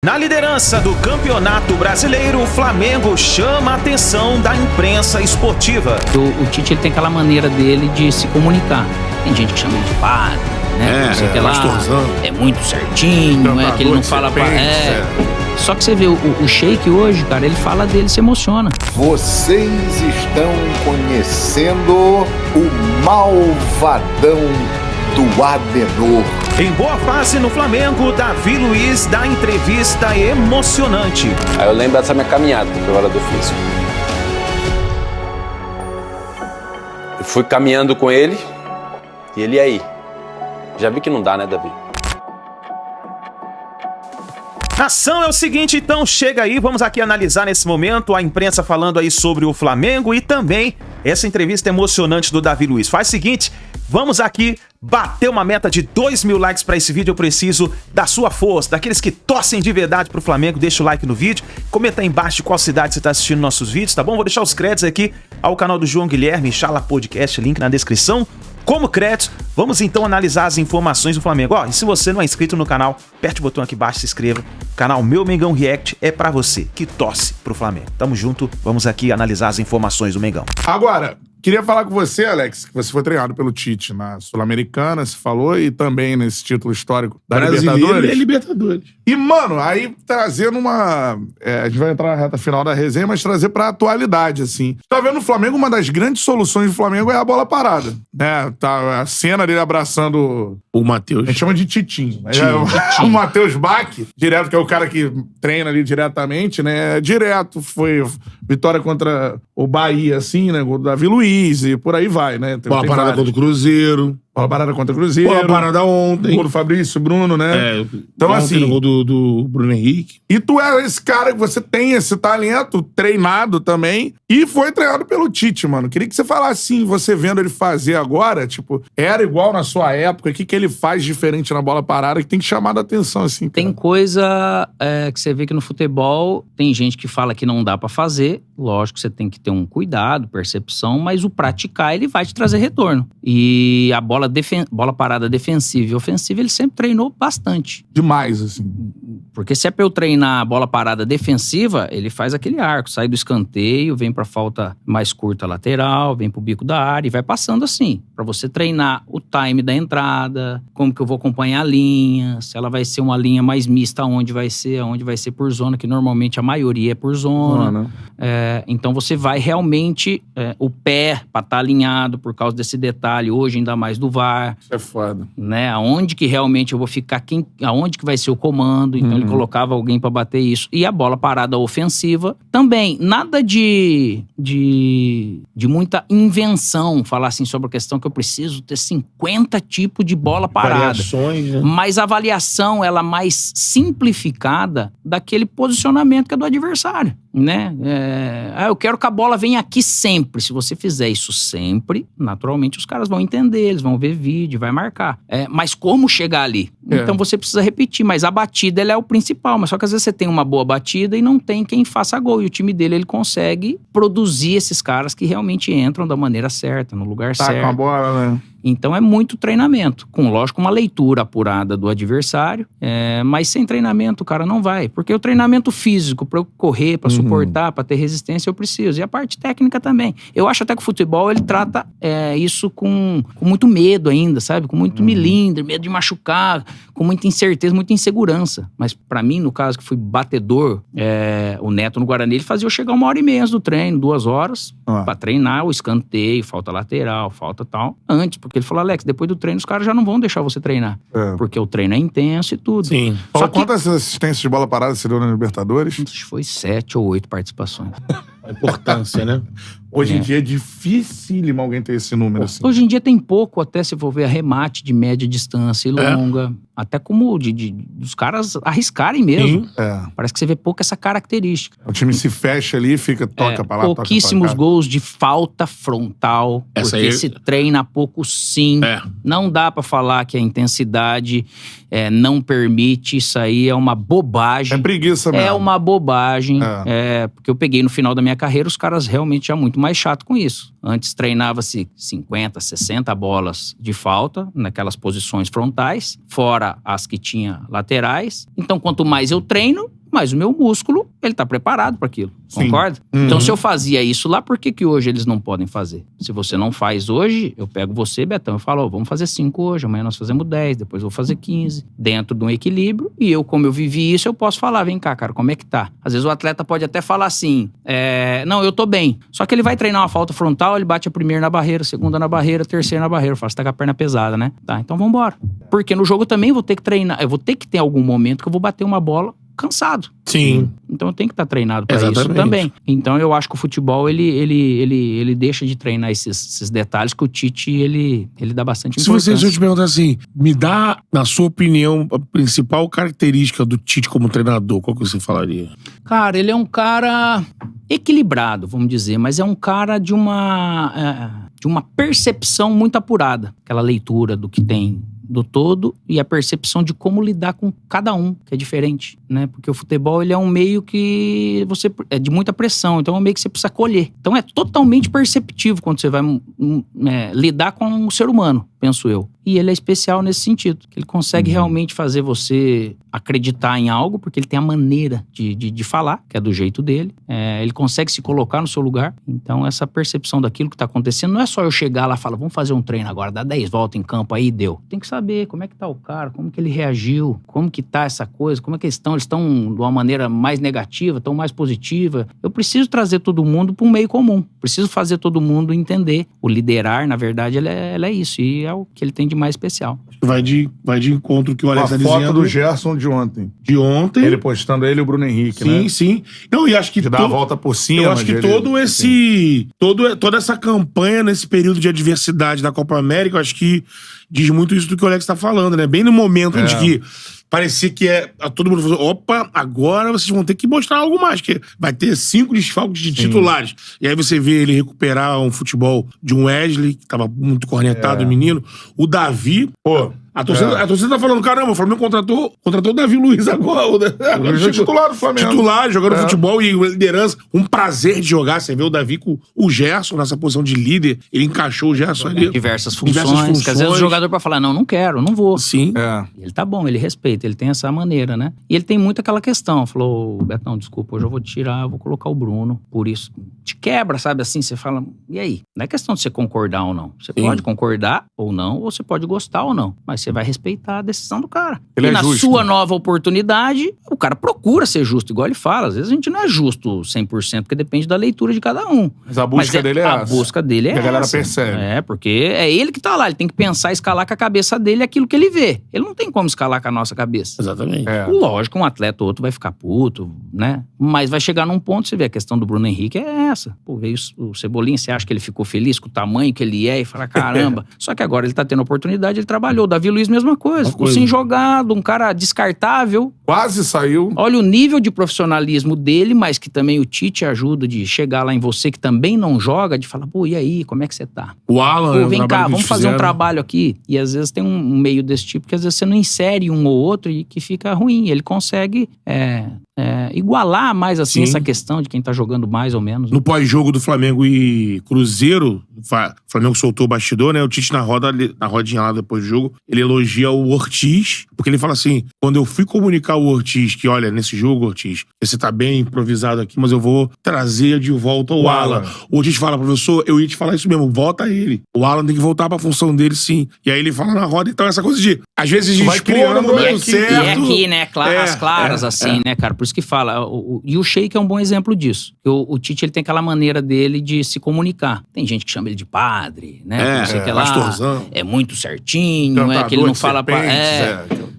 Na liderança do Campeonato Brasileiro, o Flamengo chama a atenção da imprensa esportiva. O Tite ele tem aquela maneira dele de se comunicar. Tem gente que chama ele de padre, né? Não sei o que lá. É muito certinho, é que ele não fala pra... Só que você vê, o Sheik hoje, cara, ele fala dele, se emociona. Vocês estão conhecendo o malvadão do Adenor. Em boa fase no Flamengo, Davi Luiz dá entrevista emocionante. Aí eu lembro dessa minha caminhada com o preparador físico. Eu fui caminhando com ele e ele aí. Já vi que não dá, né, Davi? Ação é o seguinte, então chega aí, vamos aqui analisar nesse momento a imprensa falando aí sobre o Flamengo e também essa entrevista emocionante do Davi Luiz. Faz o seguinte, vamos aqui bater uma meta de 2.000 likes para esse vídeo. Eu preciso da sua força, daqueles que torcem de verdade pro Flamengo. Deixa o like no vídeo, comenta aí embaixo de qual cidade você tá assistindo nossos vídeos, tá bom? Vou deixar os créditos aqui ao canal do João Guilherme, Chala Podcast, link na descrição. Como créditos, vamos então analisar as informações do Flamengo. Ó, e se você não é inscrito no canal, aperte o botão aqui embaixo, se inscreva. O canal Meu Mengão React é pra você que torce pro Flamengo. Tamo junto, vamos aqui analisar as informações do Mengão. Agora, queria falar com você, Alex, que você foi treinado pelo Tite na Sul-Americana, se falou, e também nesse título histórico da Libertadores. Libertadores. E, mano, aí trazendo uma... a gente vai entrar na reta final da resenha, mas trazer pra atualidade, assim. Tá vendo o Flamengo, uma das grandes soluções do Flamengo é a bola parada, né? Tá a cena dele abraçando... O Matheus. A gente chama de Titinho. O Matheus Bach, direto, que é o cara que treina ali diretamente, né? Direto, foi vitória contra o Bahia, assim, né? Gol do Davi Luiz e por aí vai, né? Bola parada contra o Cruzeiro. Bola parada contra o Cruzeiro. Bola parada ontem. Gol do Fabrício, Bruno, né? Então, assim... Gol do Bruno Henrique. E tu é esse cara que você tem esse talento, treinado também, e foi treinado pelo Tite, mano. Queria que você falasse assim, você vendo ele fazer agora, tipo, era igual na sua época, o que ele faz diferente na bola parada que tem que chamar a atenção, assim, cara? Tem coisa que você vê que no futebol tem gente que fala que não dá pra fazer. Lógico, você tem que ter um cuidado, percepção, mas o praticar, ele vai te trazer retorno. E a bola parada defensiva e ofensiva, ele sempre treinou bastante. Demais, assim. Porque se é pra eu treinar a bola parada defensiva, ele faz aquele arco, sai do escanteio, vem pra falta mais curta lateral, vem pro bico da área e vai passando assim. Pra você treinar o time da entrada, como que eu vou acompanhar a linha, se ela vai ser uma linha mais mista, aonde vai ser por zona, que normalmente a maioria é por zona. Então você vai realmente, o pé pra estar alinhado por causa desse detalhe, hoje ainda mais do VAR. Isso é foda. Né? Aonde que realmente eu vou ficar, aonde que vai ser o comando, então ele colocava alguém pra bater isso. E a bola parada ofensiva também, nada de muita invenção, falar assim sobre a questão que eu preciso ter 50 tipos de bola parada. Variações, né? Mas a avaliação, ela mais simplificada daquele posicionamento que é do adversário, né? Eu quero que a bola venha aqui sempre. Se você fizer isso sempre, naturalmente os caras vão entender, eles vão ver vídeo, vai marcar. Mas como chegar ali? Então você precisa repetir, mas a batida ela é o principal, mas só que às vezes você tem uma boa batida e não tem quem faça gol, e o time dele ele consegue produzir esses caras que realmente entram da maneira certa, no lugar certo. Com a bola, né? Então é muito treinamento, com lógico uma leitura apurada do adversário, mas sem treinamento o cara não vai, porque o treinamento físico, pra eu correr, pra suportar, pra ter resistência eu preciso, e a parte técnica também. Eu acho até que o futebol ele trata isso com muito medo ainda, sabe? Com muito milindre, medo de machucar, com muita incerteza, muita insegurança. Mas pra mim, no caso que fui batedor, o Neto no Guarani, ele fazia eu chegar 1h30 do treino, 2 horas, pra treinar o escanteio, falta lateral, falta tal, antes, porque ele falou, Alex, depois do treino os caras já não vão deixar você treinar. Porque o treino é intenso e tudo. Sim. Só quantas assistências de bola parada você deu na Libertadores? Acho que foi 7 ou 8 participações. A importância, né? Hoje em dia é dificílimo alguém ter esse número, assim. Hoje em dia tem pouco, até se for ver remate de média distância e longa. Até como dos caras arriscarem mesmo. Parece que você vê pouco essa característica. O time se fecha ali, toca pra lá, toca pra cá. Pouquíssimos gols de falta frontal. Essa porque aí... se treina pouco sim. Não dá pra falar que a intensidade não permite, isso aí é uma bobagem. É preguiça mesmo. É uma bobagem, porque eu peguei no final da minha carreira os caras realmente já muito mais chato com isso. Antes treinava-se 50, 60 bolas de falta, naquelas posições frontais, fora as que tinha laterais. Então, quanto mais eu treino, mais o meu músculo, ele tá preparado para aquilo. Sim. Concorda? Então, se eu fazia isso lá, por que hoje eles não podem fazer? Se você não faz hoje, eu pego você, Betão, eu falo, vamos fazer 5 hoje, amanhã nós fazemos 10, depois eu vou fazer 15, dentro de um equilíbrio, e eu, como eu vivi isso, eu posso falar, vem cá, cara, como é que tá? Às vezes o atleta pode até falar assim, não, eu tô bem, só que ele vai treinar uma falta frontal, ele bate a primeira na barreira, segunda na barreira, terceira na barreira, eu falo, você tá com a perna pesada, né? Tá, então vambora. Porque no jogo também eu vou ter que treinar, eu vou ter que ter algum momento que eu vou bater uma bola cansado. Sim. Então eu tenho que estar treinado para isso Exatamente. também. Então eu acho que o futebol, ele deixa de treinar esses detalhes que o Tite, ele dá bastante importância. Se eu te perguntar assim, me dá, na sua opinião, a principal característica do Tite como treinador, qual que você falaria? Cara, ele é um cara equilibrado, vamos dizer, mas é um cara de uma percepção muito apurada. Aquela leitura do que tem do todo e a percepção de como lidar com cada um, que é diferente, né? Porque o futebol, ele é um meio que é de muita pressão, então é um meio que você precisa colher. Então é totalmente perceptivo quando você vai lidar com o ser humano, penso eu. E ele é especial nesse sentido, que ele consegue realmente fazer você acreditar em algo, porque ele tem a maneira de falar, que é do jeito dele. Ele consegue se colocar no seu lugar. Então, essa percepção daquilo que está acontecendo, não é só eu chegar lá e falar, vamos fazer um treino agora, dá 10 voltas em campo aí, deu. Tem que saber como é que tá o cara, como que ele reagiu, como que tá essa coisa, como é que eles estão de uma maneira mais negativa, estão mais positiva. Eu preciso trazer todo mundo para um meio comum. Preciso fazer todo mundo entender. O liderar, na verdade, ele é isso. E é o que ele tem de mais especial. Vai de encontro que o Alex Uma tá foto dizendo. do Gerson de ontem. De ontem. Ele postando ele e o Bruno Henrique, né? Sim. Não, e acho que De dar a volta por cima. eu acho que toda essa campanha nesse período de adversidade da Copa América, eu acho que diz muito isso do que o Alex tá falando, né? Bem no momento de que parecia que todo mundo falou, opa, agora vocês vão ter que mostrar algo mais, que vai ter 5 desfalques de titulares. E aí você vê ele recuperar um futebol de um Wesley, que tava muito cornetado, o menino. O Davi, Pô. a torcida tá falando, caramba, o Flamengo contratou o Davi Luiz agora. O Luiz é titular do Flamengo. Titular, jogando futebol e liderança. Um prazer de jogar. Você vê o Davi com o Gerson nessa posição de líder. Ele encaixou o Gerson ali. Diversas funções. Que às vezes o jogador pode falar, não quero, não vou. Sim. Ele tá bom, ele respeita, ele tem essa maneira, né? E ele tem muito aquela questão. Falou, Betão, desculpa, hoje eu vou tirar, eu vou colocar o Bruno. Por isso, te quebra, sabe assim? Você fala, e aí? Não é questão de você concordar ou não. Você pode concordar ou não, ou você pode gostar ou não. Mas você vai respeitar a decisão do cara. Ele e é na justo. sua nova oportunidade, o cara procura ser justo, igual ele fala. Às vezes a gente não é justo 100%, porque depende da leitura de cada um. Mas a busca dele é essa. A busca dele é essa. Que a galera percebe. Porque é ele que tá lá. Ele tem que pensar, escalar com a cabeça dele aquilo que ele vê. Ele não tem como escalar com a nossa cabeça. Exatamente. Lógico, um atleta ou outro vai ficar puto, né? Mas vai chegar num ponto, você vê, a questão do Bruno Henrique é essa. Pô, veio o Cebolinha, você acha que ele ficou feliz com o tamanho que ele é e fala, caramba. Só que agora ele tá tendo oportunidade, ele trabalhou. O Davi Luiz, mesma coisa. Ficou sem jogado, um cara descartável. Quase saiu. Olha o nível de profissionalismo dele, mas que também o Tite ajuda de chegar lá em você, que também não joga, de falar, pô, e aí, como é que você tá? O Alan, Pô, vem cá, vamos fazer um trabalho aqui. E às vezes tem um meio desse tipo, que às vezes você não insere um ou outro e que fica ruim. Ele consegue igualar mais assim essa questão de quem tá jogando mais ou menos. No pós-jogo do Flamengo e Cruzeiro, o Flamengo soltou o bastidor, né? O Tite na rodinha lá depois do jogo, ele elogia o Ortiz, porque ele fala assim, quando eu fui comunicar o Ortiz que, olha, nesse jogo, Ortiz, você tá bem improvisado aqui, mas eu vou trazer de volta o Alan. O Ortiz fala, professor, eu ia te falar isso mesmo, volta ele. O Alan tem que voltar pra função dele, sim. E aí ele fala na roda, então essa coisa de, às vezes, de expor no momento certo. E aqui, né, as claras, assim, né, cara? Por isso que fala, e o Sheik é um bom exemplo disso. O Tite, ele tem aquela maneira dele de se comunicar. Tem gente que chama ele de padre, né? Não sei o que lá. Pastorzão. É muito certinho, que ele não fala...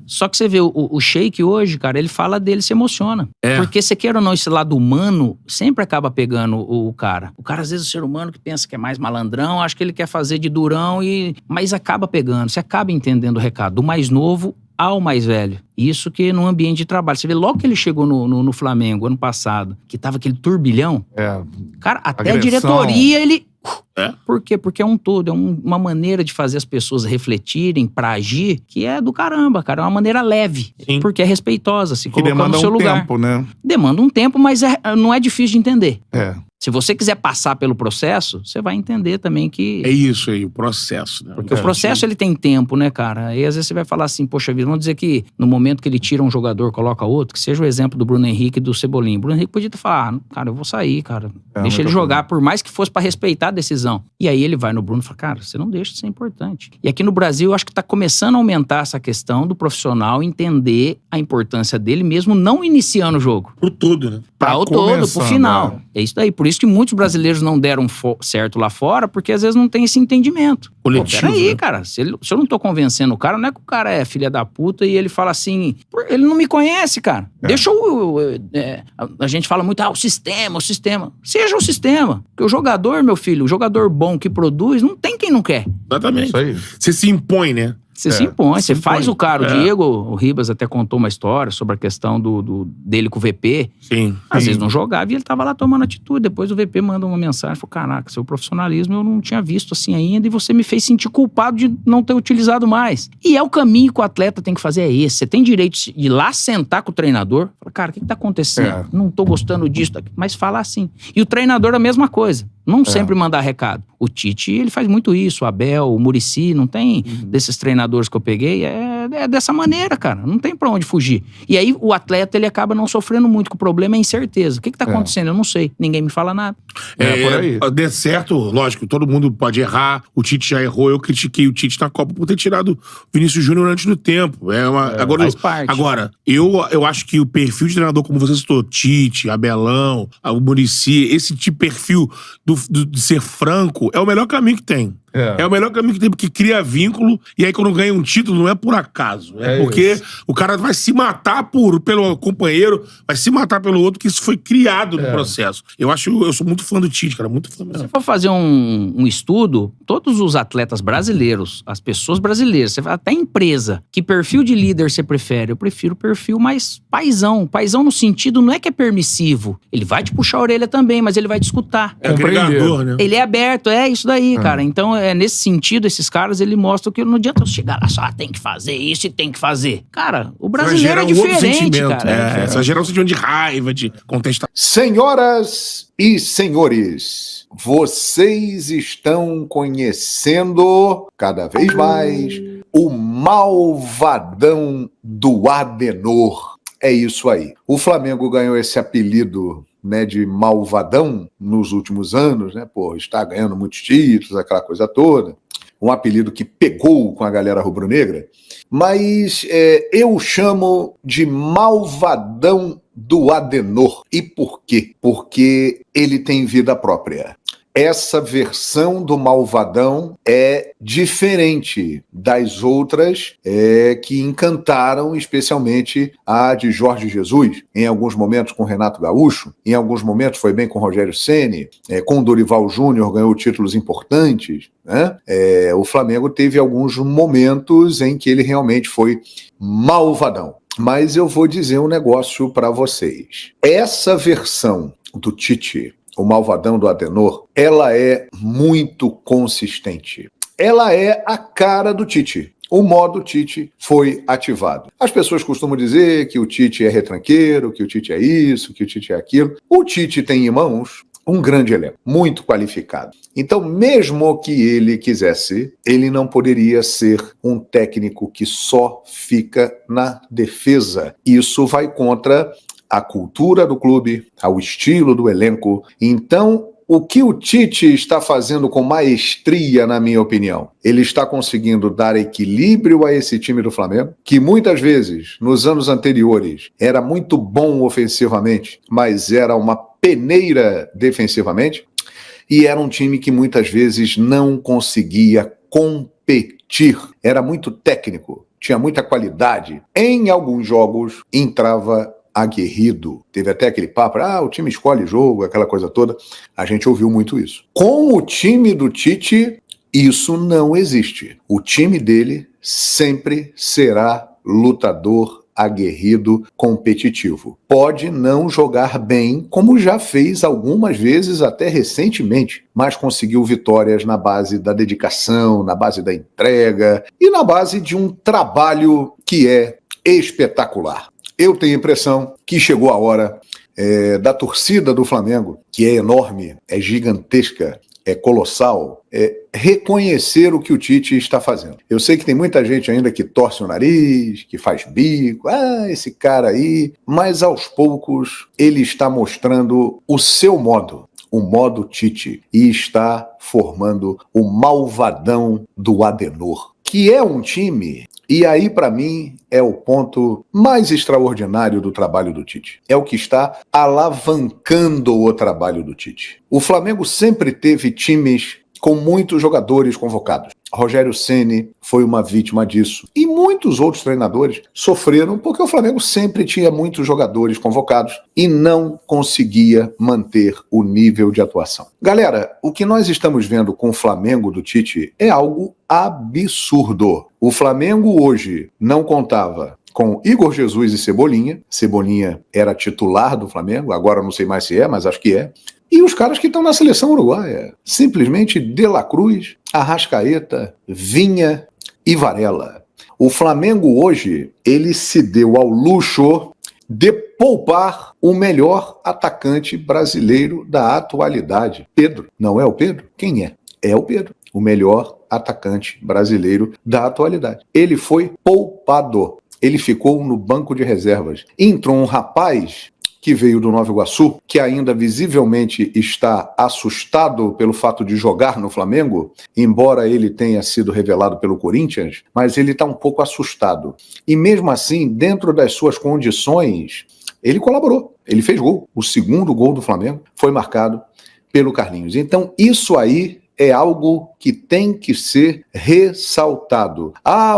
Só que você vê, o Sheik hoje, cara, ele fala dele, se emociona. Porque você queira ou não, esse lado humano sempre acaba pegando o cara. O cara, às vezes, o ser humano que pensa que é mais malandrão, acha que ele quer fazer de durão, mas acaba pegando. Você acaba entendendo o recado. Do mais novo ao mais velho. Isso que no ambiente de trabalho. Você vê logo que ele chegou no Flamengo, ano passado, que tava aquele turbilhão. Cara, até agressão. A diretoria, ele... É. Por quê? Porque é um todo, é uma maneira de fazer as pessoas refletirem pra agir que é do caramba, cara. É uma maneira leve, Sim. porque é respeitosa, se Que colocando demanda no seu um lugar. tempo, né? Demanda um tempo, mas não é difícil de entender. É. Se você quiser passar pelo processo, você vai entender também que... É isso aí, o processo. Né? Porque o processo, ele tem tempo, né, cara? Aí, às vezes, você vai falar assim, poxa vida, vamos dizer que no momento que ele tira um jogador, coloca outro, que seja o exemplo do Bruno Henrique e do Cebolinha. O Bruno Henrique podia falar, cara, eu vou sair, cara. Deixa ele jogar, por mais que fosse pra respeitar a decisão. E aí ele vai no Bruno e fala, cara, você não deixa de ser importante. E aqui no Brasil, eu acho que tá começando a aumentar essa questão do profissional entender a importância dele, mesmo não iniciando o jogo. Pro todo, né? Para o todo, pro começando, final. É isso daí. Por isso que muitos brasileiros não deram certo lá fora, porque às vezes não tem esse entendimento. Coletivo, Peraí, né? cara. Se eu não tô convencendo o cara, não é que o cara é filha da puta e ele fala assim, ele não me conhece, cara. Deixa a gente fala muito, o sistema. Seja o sistema. Porque o jogador, meu filho, o jogador bom que produz, não tem quem não quer. Exatamente. Isso aí. Você se impõe, né? Você se impõe, você se faz impõe. o cara. O Diego, o Ribas até contou uma história sobre a questão dele com o VP. Sim. Às vezes não jogava e ele tava lá tomando atitude. Depois o VP manda uma mensagem, falou, caraca, seu profissionalismo eu não tinha visto assim ainda e você me fez sentir culpado de não ter utilizado mais. E é o caminho que o atleta tem que fazer, é esse. Você tem direito de ir lá sentar com o treinador, falar, cara, o que tá acontecendo? Não tô gostando disso, mas falar assim. E o treinador a mesma coisa. Não sempre mandar recado. O Tite, ele faz muito isso. O Abel, o Muricy, não tem desses treinadores que eu peguei. É dessa maneira, cara. Não tem pra onde fugir. E aí, o atleta, ele acaba não sofrendo muito, que o problema é a incerteza. O que tá acontecendo? Eu não sei. Ninguém me fala nada. Por aí. Dê certo, lógico, todo mundo pode errar. O Tite já errou. Eu critiquei o Tite na Copa por ter tirado o Vinícius Júnior antes do tempo. Faz parte. Agora, eu acho que o perfil de treinador, como você citou, Tite, Abelão, o Muricy, esse tipo de perfil de ser franco, é o melhor caminho que tem. É o melhor caminho que tem, porque cria vínculo, e aí quando ganha um título não é por acaso. É porque isso. o cara vai se matar pelo companheiro, vai se matar pelo outro, que isso foi criado no processo. Eu sou muito fã do Tite, cara, muito fã mesmo. Se for fazer um estudo, todos os atletas brasileiros, as pessoas brasileiras, você vai até empresa, que perfil de líder você prefere? Eu prefiro o perfil mais paizão. Paizão no sentido, não é que é permissivo. Ele vai te puxar a orelha também, mas ele vai te escutar. É agregador, né? Ele é aberto, é isso daí, cara. Então, nesse sentido, esses caras, ele mostram que não adianta eu chegar lá só, tem que fazer isso e tem que fazer. Cara, o brasileiro é diferente, cara. Essa gera um sentimento de raiva, de contestação. Senhoras e senhores, vocês estão conhecendo cada vez mais o malvadão do Adenor. É isso aí. O Flamengo ganhou esse apelido, né, de malvadão nos últimos anos, né? Pô, está ganhando muitos títulos, aquela coisa toda. Um apelido que pegou com a galera rubro-negra. Mas eu chamo de malvadão do Adenor. E por quê? Porque ele tem vida própria. Essa versão do malvadão é diferente das outras que encantaram, especialmente a de Jorge Jesus, em alguns momentos com Renato Gaúcho, em alguns momentos foi bem com Rogério Ceni, com o Dorival Júnior ganhou títulos importantes, né? O Flamengo teve alguns momentos em que ele realmente foi malvadão. Mas eu vou dizer um negócio para vocês. Essa versão do Tite, o malvadão do Adenor, ela é muito consistente. Ela é a cara do Tite. O modo Tite foi ativado. As pessoas costumam dizer que o Tite é retranqueiro, que o Tite é isso, que o Tite é aquilo. O Tite tem em mãos um grande elenco, muito qualificado. Então, mesmo que ele quisesse, ele não poderia ser um técnico que só fica na defesa. Isso vai contra a cultura do clube, ao estilo do elenco. Então, o que o Tite está fazendo com maestria, na minha opinião? Ele está conseguindo dar equilíbrio a esse time do Flamengo, que muitas vezes, nos anos anteriores, era muito bom ofensivamente, mas era uma peneira defensivamente, e era um time que muitas vezes não conseguia competir. Era muito técnico, tinha muita qualidade. Em alguns jogos, entrava aguerrido. Teve até aquele papo, o time escolhe jogo, aquela coisa toda. A gente ouviu muito isso. Com o time do Tite, isso não existe. O time dele sempre será lutador aguerrido, competitivo. Pode não jogar bem, como já fez algumas vezes até recentemente, mas conseguiu vitórias na base da dedicação, na base da entrega e na base de um trabalho que é espetacular. Eu tenho a impressão que chegou a hora da torcida do Flamengo, que é enorme, é gigantesca, é colossal, reconhecer o que o Tite está fazendo. Eu sei que tem muita gente ainda que torce o nariz, que faz bico, esse cara aí, mas aos poucos ele está mostrando o seu modo, o modo Tite, e está formando o malvadão do Adenor, que é um time. E aí, para mim, é o ponto mais extraordinário do trabalho do Tite. É o que está alavancando o trabalho do Tite. O Flamengo sempre teve times com muitos jogadores convocados. Rogério Ceni foi uma vítima disso. E muitos outros treinadores sofreram porque o Flamengo sempre tinha muitos jogadores convocados e não conseguia manter o nível de atuação. Galera, o que nós estamos vendo com o Flamengo do Tite é algo absurdo. O Flamengo hoje não contava com Igor Jesus e Cebolinha. Cebolinha era titular do Flamengo, agora não sei mais se é, mas acho que é. E os caras que estão na seleção uruguaia, simplesmente De La Cruz, Arrascaeta, Vinha e Varela. O Flamengo hoje, ele se deu ao luxo de poupar o melhor atacante brasileiro da atualidade. Pedro. Não é o Pedro? Quem é? É o Pedro, o melhor atacante brasileiro da atualidade. Ele foi poupado. Ele ficou no banco de reservas. Entrou um rapaz que veio do Nova Iguaçu, que ainda visivelmente está assustado pelo fato de jogar no Flamengo, embora ele tenha sido revelado pelo Corinthians, mas ele está um pouco assustado. E mesmo assim, dentro das suas condições, ele colaborou, ele fez gol. O segundo gol do Flamengo foi marcado pelo Carlinhos. Então, isso aí é algo que tem que ser ressaltado.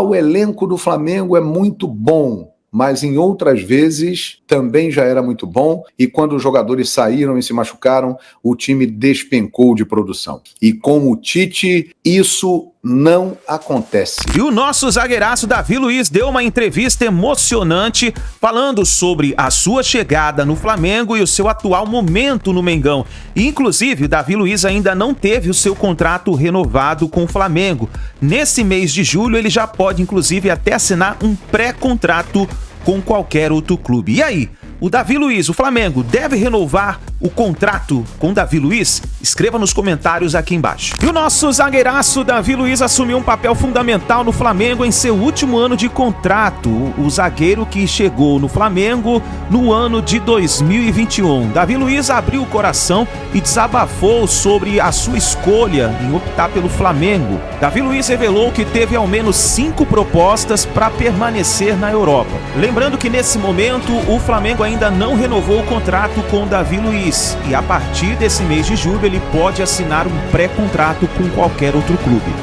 O elenco do Flamengo é muito bom, mas em outras vezes também já era muito bom, e quando os jogadores saíram e se machucaram, o time despencou de produção. E com o Tite, isso não acontece. E o nosso zagueiraço Davi Luiz deu uma entrevista emocionante falando sobre a sua chegada no Flamengo e o seu atual momento no Mengão. E, inclusive, o Davi Luiz ainda não teve o seu contrato renovado com o Flamengo. Nesse mês de julho, ele já pode, inclusive, até assinar um pré-contrato com qualquer outro clube. E aí? O Davi Luiz, o Flamengo, deve renovar o contrato com o Davi Luiz? Escreva nos comentários aqui embaixo. E o nosso zagueiraço Davi Luiz assumiu um papel fundamental no Flamengo em seu último ano de contrato. O zagueiro que chegou no Flamengo no ano de 2021. Davi Luiz abriu o coração e desabafou sobre a sua escolha em optar pelo Flamengo. Davi Luiz revelou que teve ao menos 5 propostas para permanecer na Europa. Lembrando que nesse momento o Flamengo ainda não renovou o contrato com o Davi Luiz e a partir desse mês de julho ele pode assinar um pré-contrato com qualquer outro clube.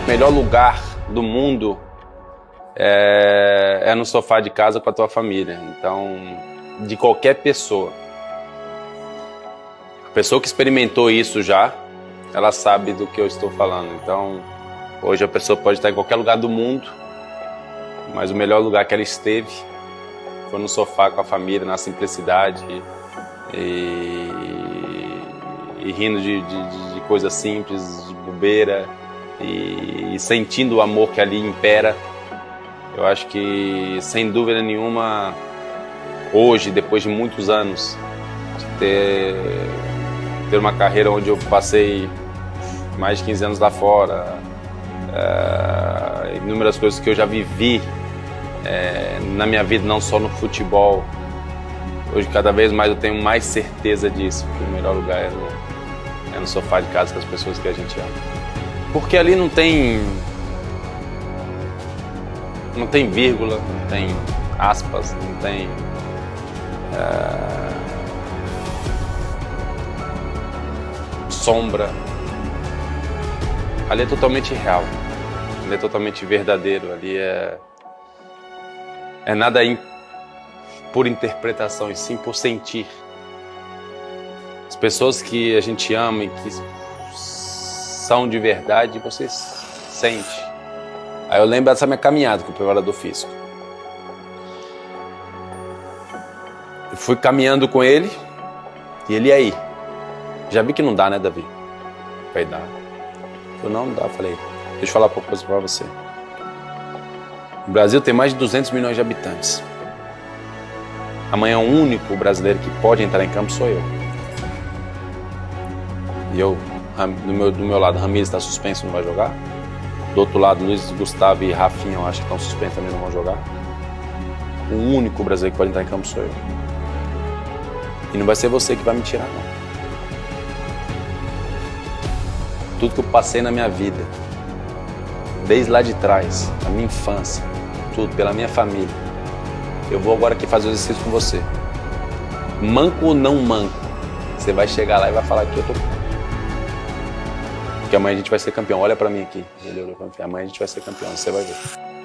O melhor lugar do mundo é no sofá de casa com a tua família. Então, de qualquer pessoa. A pessoa que experimentou isso já, ela sabe do que eu estou falando. Então, hoje a pessoa pode estar em qualquer lugar do mundo, mas o melhor lugar que ela esteve foi no sofá com a família, na simplicidade e rindo de coisas simples, de bobeira e sentindo o amor que ali impera. Eu acho que, sem dúvida nenhuma, hoje, depois de muitos anos, de ter uma carreira onde eu passei mais de 15 anos lá fora, inúmeras coisas que eu já vivi na minha vida, não só no futebol. Hoje, cada vez mais, eu tenho mais certeza disso, que o melhor lugar é no sofá de casa com as pessoas que a gente ama. Porque ali não tem vírgula, não tem aspas, não tem sombra. Ali é totalmente real, ali é totalmente verdadeiro, ali é nada por interpretação, e sim por sentir. As pessoas que a gente ama e que são de verdade, você sente. Aí eu lembro dessa minha caminhada com o preparador físico. Eu fui caminhando com ele, e ele aí. Já vi que não dá, né, Davi? Vai dar. Eu não dá, falei, deixa eu falar uma coisa pra você. O Brasil tem mais de 200 milhões de habitantes. Amanhã o único brasileiro que pode entrar em campo sou eu. E eu, do meu lado, Ramires está suspenso, não vai jogar. Do outro lado, Luiz Gustavo e Rafinha, eu acho que estão suspensos também, não vão jogar. O único brasileiro que pode entrar em campo sou eu. E não vai ser você que vai me tirar, não. Tudo que eu passei na minha vida, desde lá de trás, na minha infância, tudo, pela minha família. Eu vou agora aqui fazer o exercício com você. Manco ou não manco, você vai chegar lá e vai falar que eu tô... Porque amanhã a gente vai ser campeão. Olha pra mim aqui. Amanhã a gente vai ser campeão, você vai ver.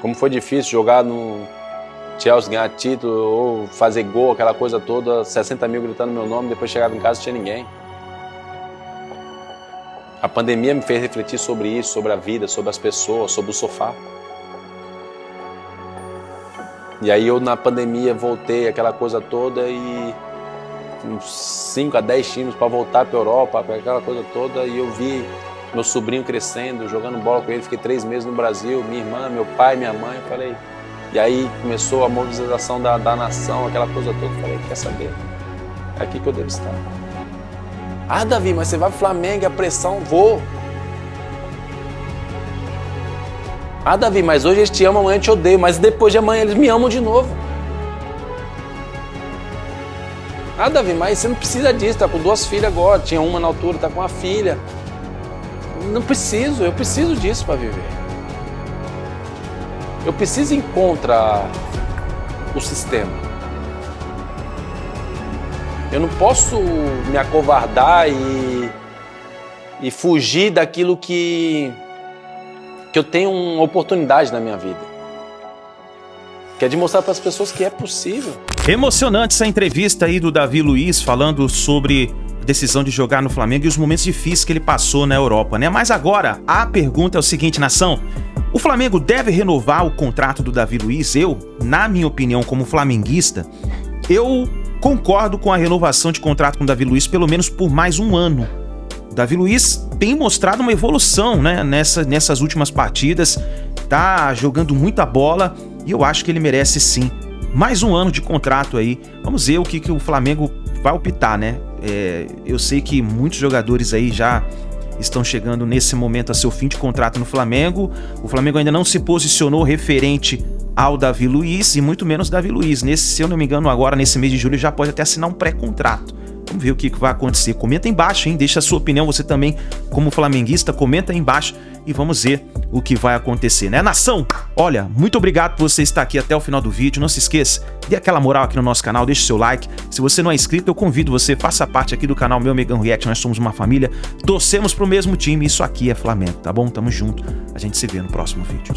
Como foi difícil jogar no Chelsea, ganhar título, ou fazer gol, aquela coisa toda, 60 mil gritando meu nome, depois chegava em casa não tinha ninguém. A pandemia me fez refletir sobre isso, sobre a vida, sobre as pessoas, sobre o sofá. E aí eu na pandemia voltei aquela coisa toda e uns 5 a 10 times para voltar para a Europa, aquela coisa toda, e eu vi meu sobrinho crescendo, jogando bola com ele, fiquei 3 meses no Brasil, minha irmã, meu pai, minha mãe, eu falei... E aí começou a mobilização da nação, aquela coisa toda, eu falei, quer saber? É aqui que eu devo estar. Ah, Davi, mas você vai pro Flamengo, a pressão, vou. Ah, Davi, mas hoje eles te amam, amanhã eu te odeio, mas depois de amanhã eles me amam de novo. Ah, Davi, mas você não precisa disso, tá com 2 filhas agora, tinha uma na altura, tá com uma filha. Não preciso, eu preciso disso para viver. Eu preciso ir contra o sistema. Eu não posso me acovardar e fugir daquilo que eu tenho uma oportunidade na minha vida. Que é de mostrar para as pessoas que é possível. Emocionante essa entrevista aí do Davi Luiz falando sobre a decisão de jogar no Flamengo e os momentos difíceis que ele passou na Europa, né? Mas agora, a pergunta é o seguinte, nação. O Flamengo deve renovar o contrato do Davi Luiz? Eu, na minha opinião, como flamenguista, eu concordo com a renovação de contrato com o Davi Luiz pelo menos por mais um ano. O Davi Luiz tem mostrado uma evolução, né, nessas últimas partidas, tá jogando muita bola e eu acho que ele merece sim mais um ano de contrato aí. Vamos ver o que o Flamengo vai optar, né? Eu sei que muitos jogadores aí já estão chegando nesse momento a seu fim de contrato no Flamengo. O Flamengo ainda não se posicionou referente ao Davi Luiz e muito menos Davi Luiz. Se eu não me engano, agora nesse mês de julho já pode até assinar um pré-contrato. Vamos ver o que vai acontecer. Comenta aí embaixo, hein? Deixa a sua opinião, você também, como flamenguista, comenta aí embaixo e vamos ver o que vai acontecer, né? Nação, olha, muito obrigado por você estar aqui até o final do vídeo. Não se esqueça, dê aquela moral aqui no nosso canal, deixe seu like. Se você não é inscrito, eu convido você, faça parte aqui do canal Meu Megão React. Nós somos uma família, torcemos pro mesmo time. Isso aqui é Flamengo, tá bom? Tamo junto. A gente se vê no próximo vídeo.